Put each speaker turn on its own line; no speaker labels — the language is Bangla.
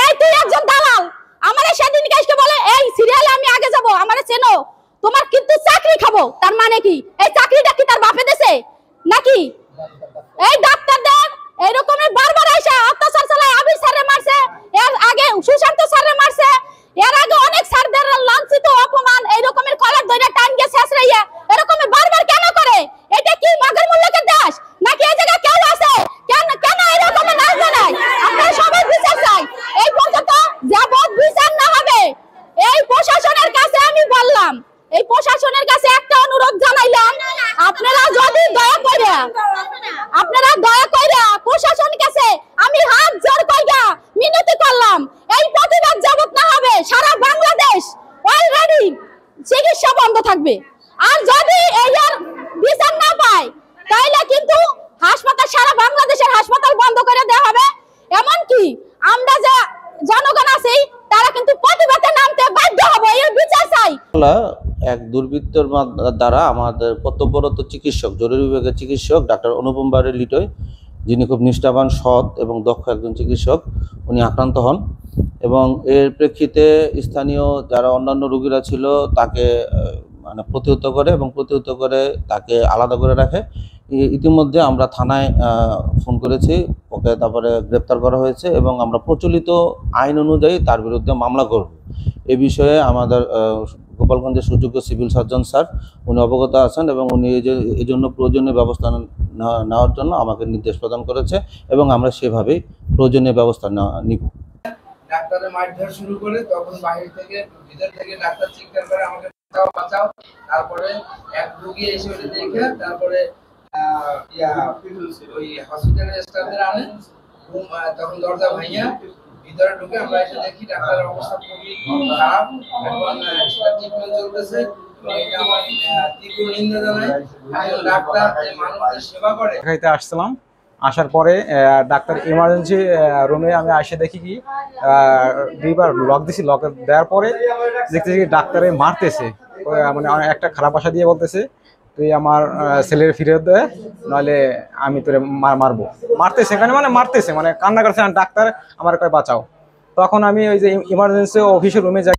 এই তুই একজন দালাল। আমারে সেদিন কাজকে বলে এই সিরিয়ালে আমি আগে যাব, আমারে চেনো, তোমার কিন্তু চাকরি খাবো। তার মানে কি এই চাকরিটা কি তার বাপে দেছে নাকি? এই ডাক্তারদের এরকমের বারবার আইসা অত্যাচার চালায়। আবির স্যারে মারছে, এর আগে সুশান্ত স্যারে মারছে, এর আগে অনেক স্যারদের লাঞ্ছিত অপমান এই রকমের কলার ধরে টান গিয়ে শেষরাইয়া এরকমের বারবার কেন করে? এটা কি মগের মূল্যকে দেশ নাকি? এই জায়গা কেউ আছে কেন কেন এরকমের নাচ বানায়? আপনারা সবাই বিচার চাই। এই পর্যন্ত যাবত বিচার না হবে এই প্রশাসনের কাছে আমি বললাম, এই প্রশাসনের কাছে একটা অনুরোধ জানাইলাম, আপনারা যদি দয়া কইরা প্রশাসনের কাছে আমি হাত জোড় কইরা মিনতি করলাম, এই প্রতিবাদ যাবত না হবে সারা বাংলাদেশ অলরেডি চিকিৎসা বন্ধ থাকবে। আর যদি এর বিচার না পায় তাহলে কিন্তু হাসপাতাল, সারা বাংলাদেশের হাসপাতাল বন্ধ করে দেওয়া হবে। এমনকি আমরা যে জনগণ আছি তারা কিন্তু প্রতিবাদে নামতে বাধ্য হবে। এর বিচার চাই।
এক দুর্বৃত্তর দ্বারা আমাদের কর্তব্যরত চিকিৎসক, জরুরি বিভাগের চিকিৎসক ডাক্তার অনুপম বাড়ি লিটয়, যিনি খুব নিষ্ঠাবান, সৎ এবং দক্ষ একজন চিকিৎসক, উনি আক্রান্ত হন এবং এর প্রেক্ষিতে স্থানীয় যারা অন্যান্য রোগীরা ছিল তাকে মানে প্রতিহত করে এবং প্রতিহত করে তাকে আলাদা করে রাখে। ইতিমধ্যে আমরা থানায় ফোন করেছি, ওকে তারপরে গ্রেপ্তার করা হয়েছে এবং আমরা প্রচলিত আইন অনুযায়ী তার বিরুদ্ধে মামলা করব। এ বিষয়ে আমাদের গোপালগঞ্জের সুযোগ্য সিভিল সার্জন স্যার উনি অবগত আছেন এবং উনি এই জন্য প্রয়োজনীয় ব্যবস্থা নেওয়ার জন্য আমাকে নির্দেশ প্রদান করেছে এবং আমরা সেভাবেই প্রয়োজনীয় ব্যবস্থা নিব।
ডাক্তারের মারধর শুরু করে তখন বাহির থেকে ভিতর থেকে ডাক্তার চিৎকার করে আমাকে বাঁচাও। তারপরে এক রোগী এসে ওটা দেখে তারপরে ওই হসপিটালের স্টাফদের আনে, তখন দরজা ভাঙিয়া ভিতরে ঢুকে আমরা এসে দেখি ডাক্তারের অবস্থা খুবই খারাপ, এখন ট্রিটমেন্ট চলতেছে। এটা আমার তীব্র নিন্দা জানাই। একজন ডাক্তার মানুষের সেবা করে।
দেখাইতে আসছিলাম, আসার পরে ডাক্তার ইমার্জেন্সি রুমে আমি এসে দেখি কি দুইবার লক দিছি, লক দেওয়ার পরে দেখতেছি ডাক্তারে মারতেছে, মানে একটা খারাপ ভাষা দিয়ে বলতেছে তুই আমার ছেলের ফিরত দে নইলে আমি তোরে মারবো। মারতেছে মারতেছে মানে কান্না করছে, ডাক্তার আমার কয় বাঁচাও। তখন আমি ওই যে ইমার্জেন্সি অফিসের রুমে যাই।